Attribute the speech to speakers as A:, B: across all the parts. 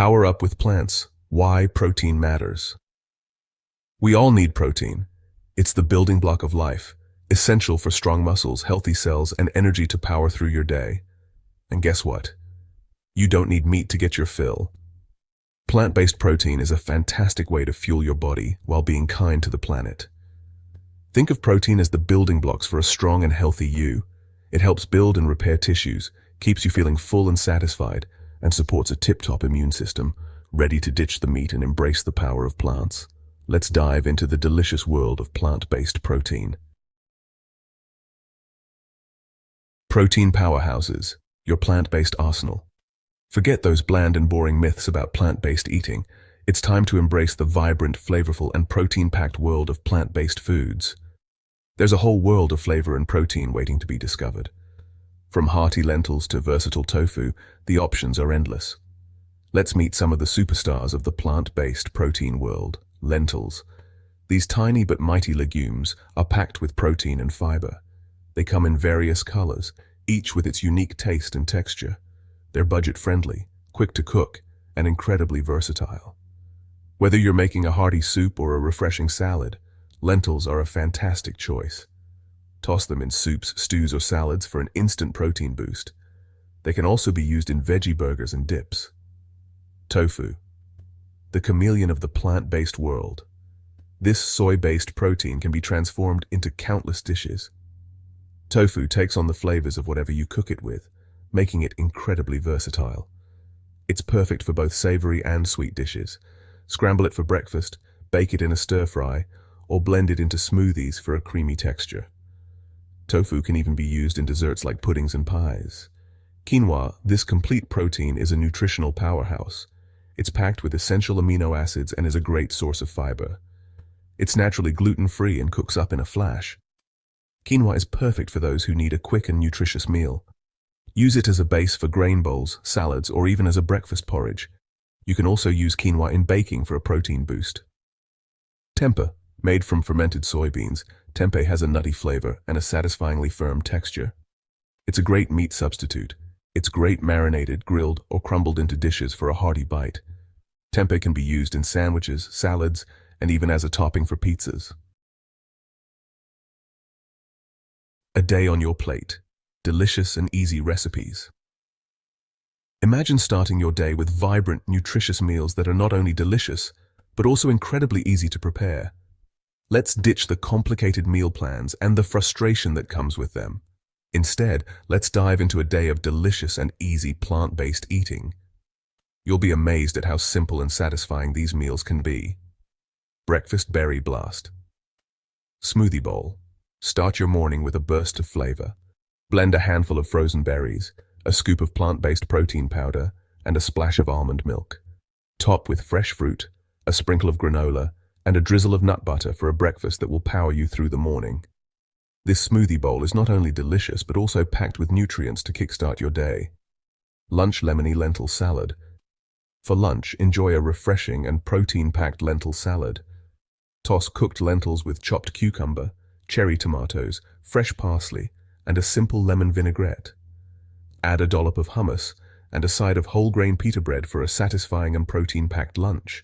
A: Power up with plants. Why protein matters. We all need protein. It's the building block of life, essential for strong muscles, healthy cells, and energy to power through your day. And guess what? You don't need meat to get your fill. Plant-based protein is a fantastic way to fuel your body while being kind to the planet. Think of protein as the building blocks for a strong and healthy you. It helps build and repair tissues, keeps you feeling full and satisfied, and supports a tip-top immune system, ready to ditch the meat and embrace the power of plants. Let's dive into the delicious world of plant-based protein. Protein powerhouses, your plant-based arsenal. Forget those bland and boring myths about plant-based eating. It's time to embrace the vibrant, flavorful, and protein-packed world of plant-based foods. There's a whole world of flavor and protein waiting to be discovered. From hearty lentils to versatile tofu, the options are endless. Let's meet some of the superstars of the plant-based protein world, lentils. These tiny but mighty legumes are packed with protein and fiber. They come in various colors, each with its unique taste and texture. They're budget-friendly, quick to cook, and incredibly versatile. Whether you're making a hearty soup or a refreshing salad, lentils are a fantastic choice. Toss them in soups, stews, or salads for an instant protein boost. They can also be used in veggie burgers and dips. Tofu, the chameleon of the plant-based world. This soy-based protein can be transformed into countless dishes. Tofu takes on the flavors of whatever you cook it with, making it incredibly versatile. It's perfect for both savory and sweet dishes. Scramble it for breakfast, bake it in a stir-fry, or blend it into smoothies for a creamy texture. Tofu can even be used in desserts like puddings and pies. Quinoa, this complete protein, is a nutritional powerhouse. It's packed with essential amino acids and is a great source of fiber. It's naturally gluten-free and cooks up in a flash. Quinoa is perfect for those who need a quick and nutritious meal. Use it as a base for grain bowls, salads, or even as a breakfast porridge. You can also use quinoa in baking for a protein boost. Tempeh, made from fermented soybeans, tempeh has a nutty flavor and a satisfyingly firm texture. It's a great meat substitute. It's great marinated, grilled, or crumbled into dishes for a hearty bite. Tempeh can be used in sandwiches, salads, and even as a topping for pizzas. A day on your plate. Delicious and easy recipes. Imagine starting your day with vibrant, nutritious meals that are not only delicious, but also incredibly easy to prepare. Let's ditch the complicated meal plans and the frustration that comes with them. Instead, let's dive into a day of delicious and easy plant-based eating. You'll be amazed at how simple and satisfying these meals can be. Breakfast berry blast. Smoothie bowl. Start your morning with a burst of flavor. Blend a handful of frozen berries, a scoop of plant-based protein powder, and a splash of almond milk. Top with fresh fruit, a sprinkle of granola, and a drizzle of nut butter for a breakfast that will power you through the morning. This smoothie bowl is not only delicious but also packed with nutrients to kickstart your day. Lunch lemony lentil salad. For lunch, enjoy a refreshing and protein-packed lentil salad. Toss cooked lentils with chopped cucumber, cherry tomatoes, fresh parsley, and a simple lemon vinaigrette. Add a dollop of hummus and a side of whole grain pita bread for a satisfying and protein-packed lunch.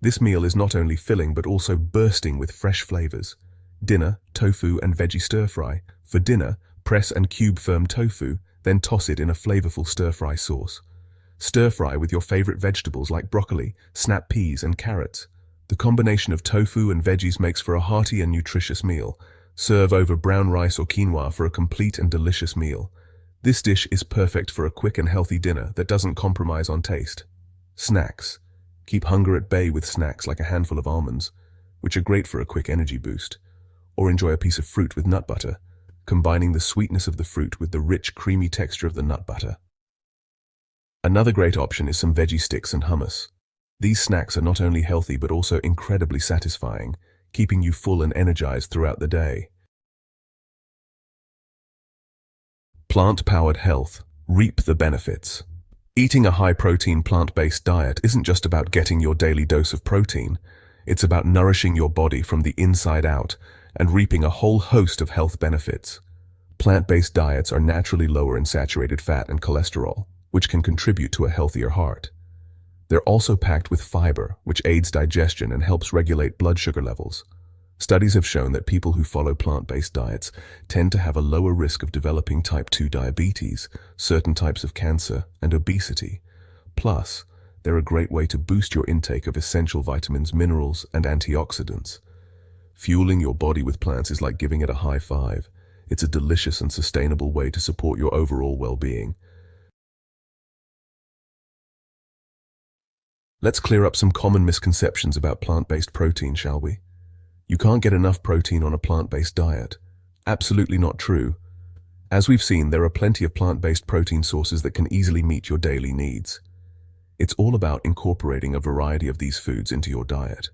A: This meal is not only filling but also bursting with fresh flavors. Dinner, tofu and veggie stir-fry. For dinner, press and cube firm tofu, then toss it in a flavorful stir-fry sauce. Stir-fry with your favorite vegetables like broccoli, snap peas and carrots. The combination of tofu and veggies makes for a hearty and nutritious meal. Serve over brown rice or quinoa for a complete and delicious meal. This dish is perfect for a quick and healthy dinner that doesn't compromise on taste. Snacks. Keep hunger at bay with snacks like a handful of almonds, which are great for a quick energy boost. Or enjoy a piece of fruit with nut butter, combining the sweetness of the fruit with the rich, creamy texture of the nut butter. Another great option is some veggie sticks and hummus. These snacks are not only healthy but also incredibly satisfying, keeping you full and energized throughout the day. Plant-powered health. Reap the benefits. Eating a high-protein plant-based diet isn't just about getting your daily dose of protein. It's about nourishing your body from the inside out and reaping a whole host of health benefits. Plant-based diets are naturally lower in saturated fat and cholesterol, which can contribute to a healthier heart. They're also packed with fiber, which aids digestion and helps regulate blood sugar levels. Studies have shown that people who follow plant-based diets tend to have a lower risk of developing type 2 diabetes, certain types of cancer, and obesity. Plus, they're a great way to boost your intake of essential vitamins, minerals, and antioxidants. Fueling your body with plants is like giving it a high five. It's a delicious and sustainable way to support your overall well-being. Let's clear up some common misconceptions about plant-based protein, shall we? You can't get enough protein on a plant-based diet. Absolutely not true. As we've seen, there are plenty of plant-based protein sources that can easily meet your daily needs. It's all about incorporating a variety of these foods into your diet.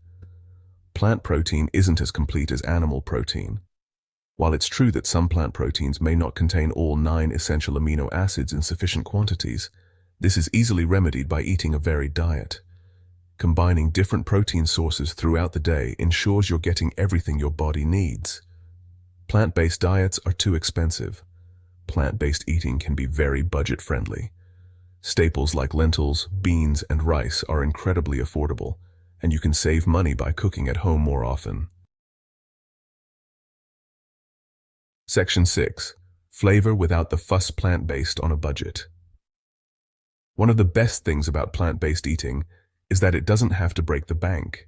A: Plant protein isn't as complete as animal protein. While it's true that some plant proteins may not contain all 9 essential amino acids in sufficient quantities, this is easily remedied by eating a varied diet. Combining different protein sources throughout the day ensures you're getting everything your body needs. Plant-based diets are too expensive. Plant-based eating can be very budget-friendly. Staples like lentils, beans, and rice are incredibly affordable, and you can save money by cooking at home more often. Section 6. Flavor without the fuss. Plant-based on a budget. One of the best things about plant-based eating is that it doesn't have to break the bank.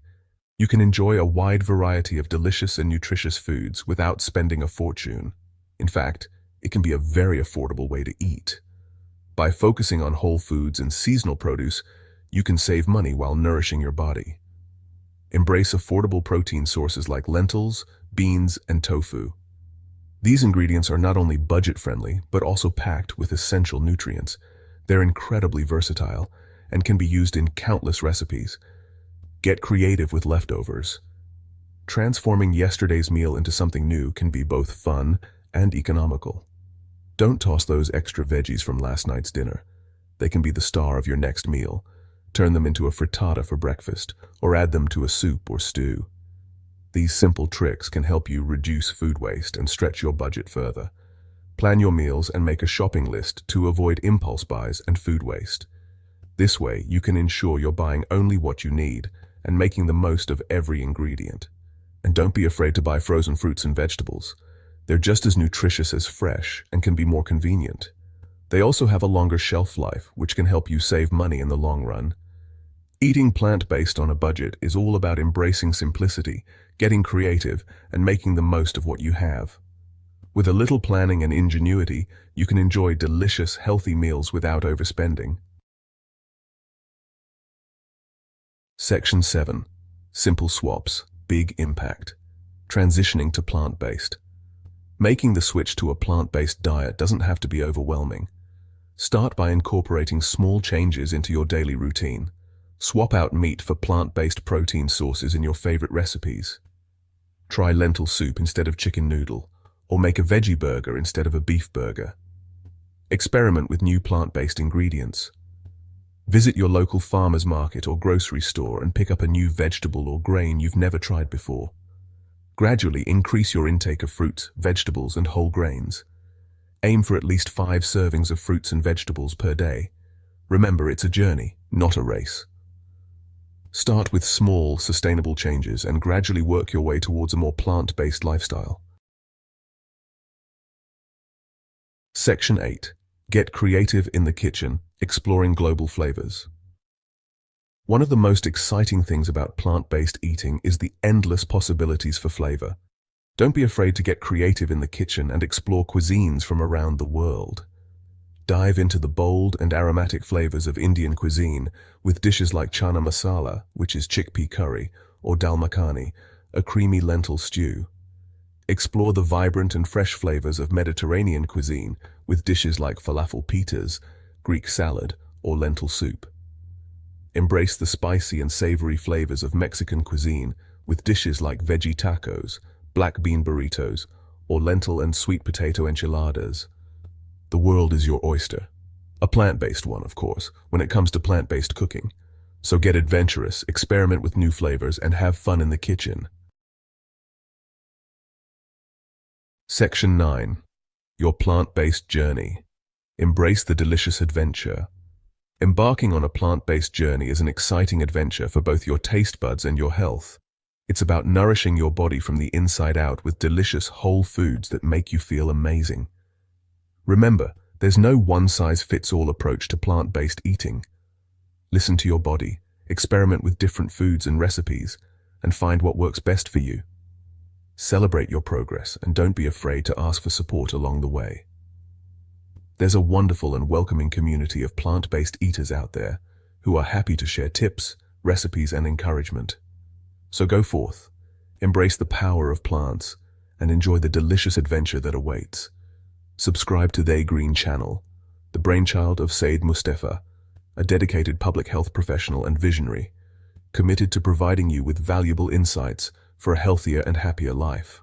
A: You can enjoy a wide variety of delicious and nutritious foods without spending a fortune. In fact, it can be a very affordable way to eat. By focusing on whole foods and seasonal produce, you can save money while nourishing your body. Embrace affordable protein sources like lentils, beans, and tofu. These ingredients are not only budget-friendly, but also packed with essential nutrients. They're incredibly versatile and can be used in countless recipes. Get creative with leftovers. Transforming yesterday's meal into something new can be both fun and economical. Don't toss those extra veggies from last night's dinner. They can be the star of your next meal. Turn them into a frittata for breakfast, or add them to a soup or stew. These simple tricks can help you reduce food waste and stretch your budget further. Plan your meals and make a shopping list to avoid impulse buys and food waste. This way, you can ensure you're buying only what you need and making the most of every ingredient. And don't be afraid to buy frozen fruits and vegetables. They're just as nutritious as fresh and can be more convenient. They also have a longer shelf life, which can help you save money in the long run. Eating plant-based on a budget is all about embracing simplicity, getting creative, and making the most of what you have. With a little planning and ingenuity, you can enjoy delicious, healthy meals without overspending. Section 7. Simple swaps, big impact. Transitioning to plant-based. Making the switch to a plant-based diet doesn't have to be overwhelming. Start by incorporating small changes into your daily routine. Swap out meat for plant-based protein sources in your favorite recipes. Try lentil soup instead of chicken noodle, or make a veggie burger instead of a beef burger. Experiment with new plant-based ingredients. Visit your local farmer's market or grocery store and pick up a new vegetable or grain you've never tried before. Gradually increase your intake of fruits, vegetables, and whole grains. Aim for at least 5 servings of fruits and vegetables per day. Remember, it's a journey, not a race. Start with small, sustainable changes and gradually work your way towards a more plant-based lifestyle. Section 8. Get creative in the kitchen, exploring global flavors. One of the most exciting things about plant-based eating is the endless possibilities for flavor. Don't be afraid to get creative in the kitchen and explore cuisines from around the world. Dive into the bold and aromatic flavors of Indian cuisine with dishes like chana masala, which is chickpea curry, or dal makhani, a creamy lentil stew. Explore the vibrant and fresh flavors of Mediterranean cuisine with dishes like falafel pitas, Greek salad, or lentil soup. Embrace the spicy and savory flavors of Mexican cuisine with dishes like veggie tacos, black bean burritos, or lentil and sweet potato enchiladas. The world is your oyster. A plant-based one, of course, when it comes to plant-based cooking. So get adventurous, experiment with new flavors, and have fun in the kitchen. Section 9. Your plant-based journey. Embrace the delicious adventure. Embarking on a plant-based journey is an exciting adventure for both your taste buds and your health. It's about nourishing your body from the inside out with delicious whole foods that make you feel amazing. Remember, there's no one-size-fits-all approach to plant-based eating. Listen to your body, experiment with different foods and recipes, and find what works best for you. Celebrate your progress and don't be afraid to ask for support along the way. There's a wonderful and welcoming community of plant-based eaters out there who are happy to share tips, recipes, and encouragement. So go forth, embrace the power of plants, and enjoy the delicious adventure that awaits. Subscribe to They Green channel, the brainchild of Said Mustafa, a dedicated public health professional and visionary, committed to providing you with valuable insights for a healthier and happier life.